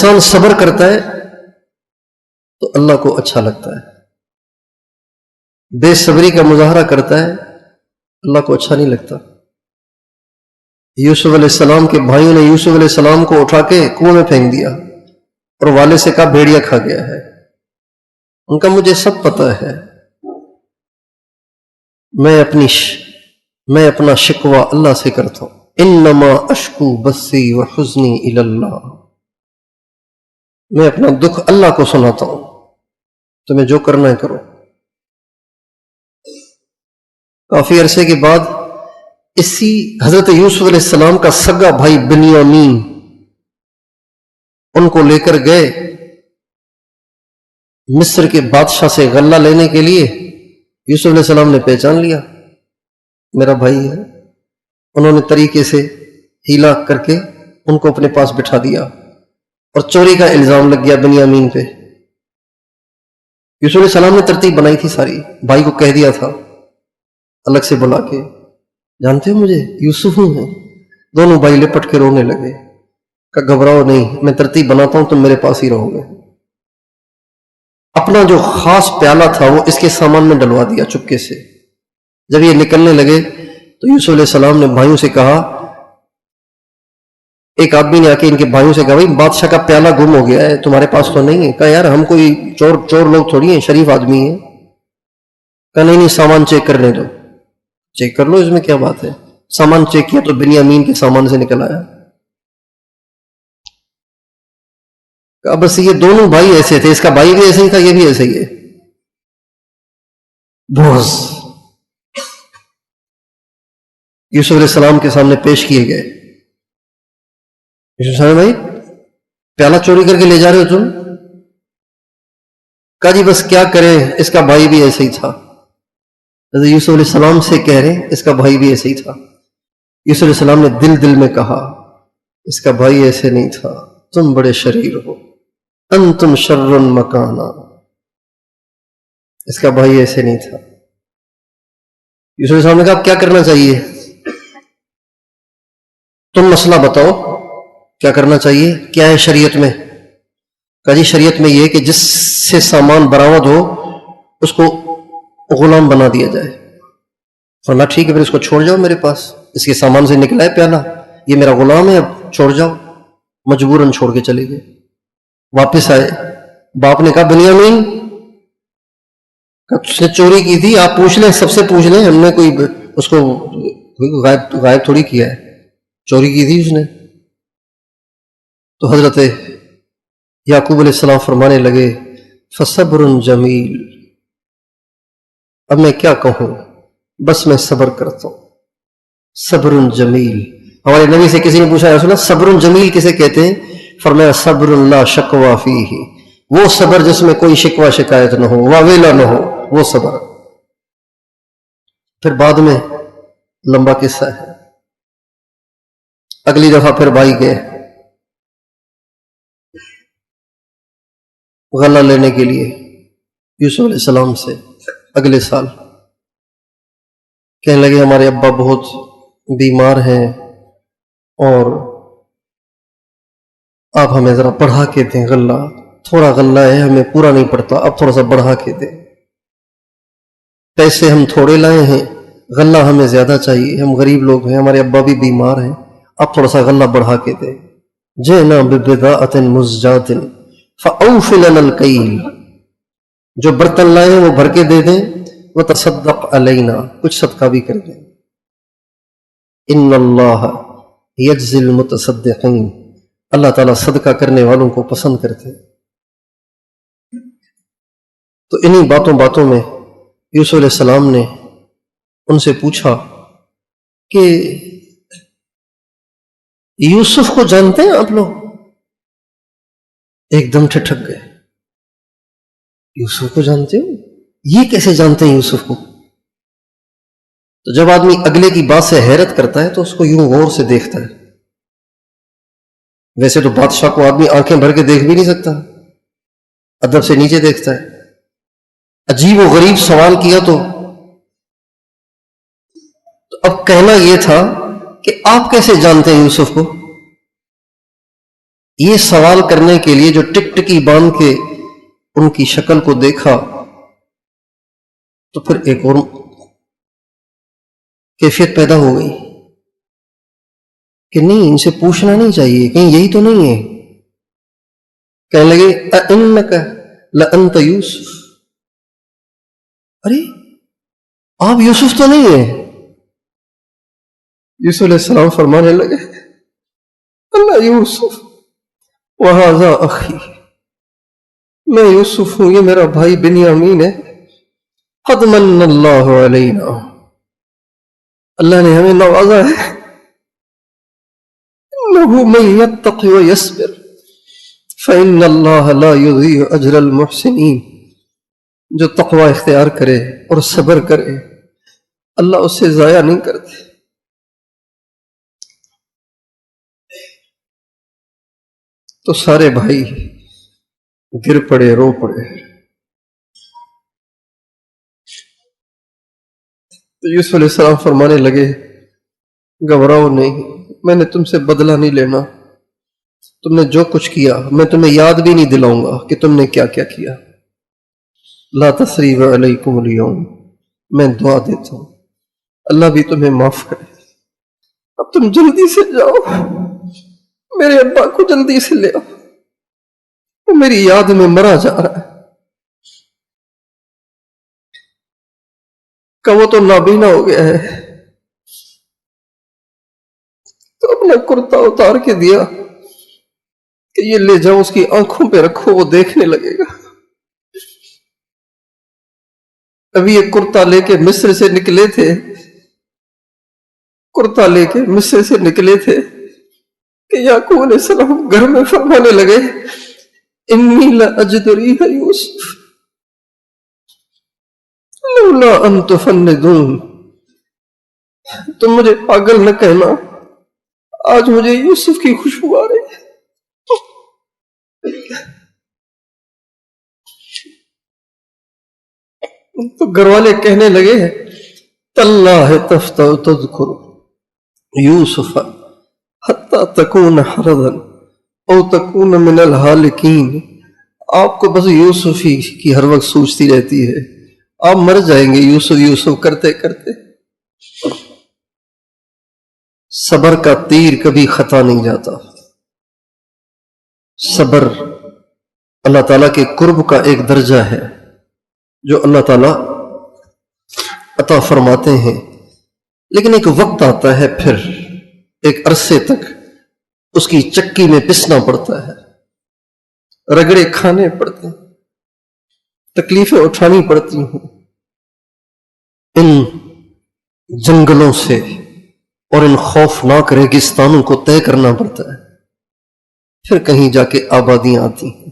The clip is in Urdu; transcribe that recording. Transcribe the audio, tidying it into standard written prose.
انسان صبر کرتا ہے تو اللہ کو اچھا لگتا ہے، بے صبری کا مظاہرہ کرتا ہے اللہ کو اچھا نہیں لگتا۔ یوسف علیہ السلام کے بھائیوں نے یوسف علیہ السلام کو اٹھا کے کنویں میں پھینک دیا اور والد سے کہا بھیڑیا کھا گیا ہے۔ ان کا مجھے سب پتہ ہے، میں اپنا شکوہ اللہ سے کرتا ہوں، انما اشکو بثی وحزنی الی اللہ، میں اپنا دکھ اللہ کو سناتا ہوں، تمہیں جو کرنا ہے کرو۔ کافی عرصے کے بعد اسی حضرت یوسف علیہ السلام کا سگا بھائی بنیامین ان کو لے کر گئے مصر کے بادشاہ سے غلہ لینے کے لیے۔ یوسف علیہ السلام نے پہچان لیا میرا بھائی ہے، انہوں نے طریقے سے ہیلا کر کے ان کو اپنے پاس بٹھا دیا اور چوری کا الزام لگ گیا بنیامین پہ۔ یوسف علیہ السلام نے ترتیب بنائی تھی ساری، بھائی کو کہہ دیا تھا الگ سے بلا کے، جانتے ہو مجھے یوسف ہوں ہیں؟ دونوں بھائی لپٹ کے رونے لگے، کہ گھبراؤ نہیں، میں ترتیب بناتا ہوں، تم میرے پاس ہی رہو گے۔ اپنا جو خاص پیالہ تھا وہ اس کے سامان میں ڈلوا دیا چپکے سے۔ جب یہ نکلنے لگے تو یوسف علیہ السلام نے بھائیوں سے کہا، ایک آدمی نے آ کے ان کے بھائیوں سے کہا بھائی بادشاہ کا پیالہ گم ہو گیا ہے، تمہارے پاس تو نہیں ہے؟ کہا یار ہم کوئی چور لوگ تھوڑی ہیں، شریف آدمی ہیں۔ کہا نہیں سامان چیک کرنے دو۔ چیک کر لو، اس میں کیا بات ہے؟ سامان چیک کیا تو بنیامین کے سامان سے نکل آیا۔ کہا بس یہ دونوں بھائی ایسے تھے، اس کا بھائی بھی ایسے ہی تھا، یہ بھی ایسے ہی ہے، بوز۔ یوسف علیہ السلام کے سامنے پیش کیے گئے۔ یوسف صاحب بھائی پیالہ چوری کر کے لے جا رہے ہو تم؟ کہا جی بس کیا کریں، اس کا بھائی بھی ایسے ہی تھا۔ حضرت یوسف علیہ السلام سے کہہ رہے اس کا بھائی بھی ایسے ہی تھا۔ یوسف علیہ السلام نے دل میں کہا اس کا بھائی ایسے نہیں تھا، تم بڑے شریر ہو، انتم شر مکانا، اس کا بھائی ایسے نہیں تھا۔ یوسف علیہ السلام نے کہا اب کیا کرنا چاہیے؟ تم مسئلہ بتاؤ کیا کرنا چاہیے، کیا ہے شریعت میں؟ کہا جی شریعت میں یہ کہ جس سے سامان برآمد ہو اس کو غلام بنا دیا جائے۔ فرمایا ٹھیک ہے پھر اس کو چھوڑ جاؤ میرے پاس، اس کے سامان سے نکلا ہے پیالہ، یہ میرا غلام ہے، اب چھوڑ جاؤ۔ مجبوراً چھوڑ کے چلے گئے۔ واپس آئے، باپ نے کہا بنیامین اس نے چوری کی تھی، آپ پوچھ لیں، سب سے پوچھ لیں، ہم نے کوئی اس کو غائب تھوڑی کیا ہے، چوری کی تھی اس نے۔ تو حضرت یعقوب علیہ السلام فرمانے لگے فصبر جمیل، اب میں کیا کہوں، بس میں صبر کرتا ہوں، صبر جمیل۔ ہمارے نبی سے کسی نے پوچھا رسول اللہ صبر جمیل کسے کہتے ہیں؟ فرمایا صبر لا شکوہ فیہ، وہ صبر جس میں کوئی شکوہ شکایت نہ ہو، واویلا نہ ہو، وہ صبر۔ پھر بعد میں لمبا قصہ ہے، اگلی دفعہ پھر بھائی گئے غلہ لینے کے لیے یوسف علیہ السلام سے اگلے سال۔ کہنے لگے ہمارے ابا بہت بیمار ہیں اور آپ ہمیں ذرا بڑھا کے دیں غلہ، تھوڑا غلہ ہے ہمیں پورا نہیں پڑتا، اب تھوڑا سا بڑھا کے دیں، پیسے ہم تھوڑے لائے ہیں، غلہ ہمیں زیادہ چاہیے، ہم غریب لوگ ہیں، ہمارے ابا بھی بیمار ہیں، اب تھوڑا سا غلہ بڑھا کے دیں۔ جئنا ببضاعۃ مزجاۃ فأوف لنا الکیل، جو برتن لائے ہیں وہ بھر کے دے دیں، وتصدق علینا، کچھ صدقہ بھی کر دیں۔ ان اللہ یجزی المتصدقین، اللہ تعالیٰ صدقہ کرنے والوں کو پسند کرتے ہیں۔ تو انہی باتوں میں یوسف علیہ السلام نے ان سے پوچھا کہ یوسف کو جانتے ہیں آپ لوگ؟ ایک دم ٹھٹک گئے، یوسف کو جانتے ہو؟ یہ کیسے جانتے ہیں یوسف کو؟ تو جب آدمی اگلے کی بات سے حیرت کرتا ہے تو اس کو یوں غور سے دیکھتا ہے۔ ویسے تو بادشاہ کو آدمی آنکھیں بھر کے دیکھ بھی نہیں سکتا، ادب سے نیچے دیکھتا ہے۔ عجیب و غریب سوال کیا تو اب کہنا یہ تھا کہ آپ کیسے جانتے ہیں یوسف کو؟ یہ سوال کرنے کے لیے جو ٹکٹکی باندھ کے ان کی شکل کو دیکھا تو پھر ایک اور کیفیت پیدا ہو گئی کہ نہیں، ان سے پوچھنا نہیں چاہیے، کہیں یہی تو نہیں ہے. کہنے لگے اِنَّكَ لَأَنْتَ یوسف، ارے آپ یوسف تو نہیں ہیں. یوسف علیہ السلام فرمانے لگے اللہ یوسف وَهَذَا أَخِي، میں یوسف ہوں، یہ میرا بھائی بنیامین ہے. قَدْ مَنَّ اللَّهُ عَلَيْنَا، اللہ نے ہمیں نوازا ہے. إِنَّهُ مَن يَتَّقِ وَيَصْبِرْ فَإِنَّ اللَّهَ لَا يُضِيعُ أَجْرَ الْمُحْسِنِينَ، جو تقوی اختیار کرے اور صبر کرے اللہ اسے ضائع نہیں کرتے. تو سارے بھائی گر پڑے، رو پڑے. تو یوسف علیہ السلام فرمانے لگے گھبراؤ نہیں، میں نے تم سے بدلہ نہیں لینا. تم نے جو کچھ کیا میں تمہیں یاد بھی نہیں دلاؤں گا کہ تم نے کیا کیا کیا. لا تثریب علیکم اليوم، میں دعا دیتا ہوں اللہ بھی تمہیں معاف کرے. اب تم جلدی سے جاؤ، میرے ابا کو جلدی سے لے آؤ، وہ میری یاد میں مرا جا رہا ہے. کہ وہ تو نابینا ہو گیا ہے. تو اپنا کرتا اتار کے دیا کہ یہ لے جاؤ، اس کی آنکھوں پہ رکھو، وہ دیکھنے لگے گا. ابھی یہ کرتا لے کے مصر سے نکلے تھے، کرتا لے کے مصر سے نکلے تھے کہ یعقوب علیہ السلام گھر میں فرمانے لگے انی لاجد ریح یوسف لولا ان تفندون، تم مجھے پاگل نہ کہنا، آج مجھے یوسف کی خوشبو آ رہی ہے. تو گھر والے کہنے لگے تاللہ تفتأ تذکر یوسف حتی تکون حرضا او تکون من الہالکین، آپ کو بس یوسف ہی کی ہر وقت سوچتی رہتی ہے، آپ مر جائیں گے یوسف یوسف کرتے کرتے. صبر کا تیر کبھی خطا نہیں جاتا. صبر اللہ تعالیٰ کے قرب کا ایک درجہ ہے جو اللہ تعالیٰ عطا فرماتے ہیں، لیکن ایک وقت آتا ہے، پھر ایک عرصے تک اس کی چکی میں پسنا پڑتا ہے، رگڑے کھانے پڑتے ہیں، تکلیفیں اٹھانی پڑتی ہیں. ان جنگلوں سے اور ان خوفناک ریگستانوں کو طے کرنا پڑتا ہے، پھر کہیں جا کے آبادیاں آتی ہیں.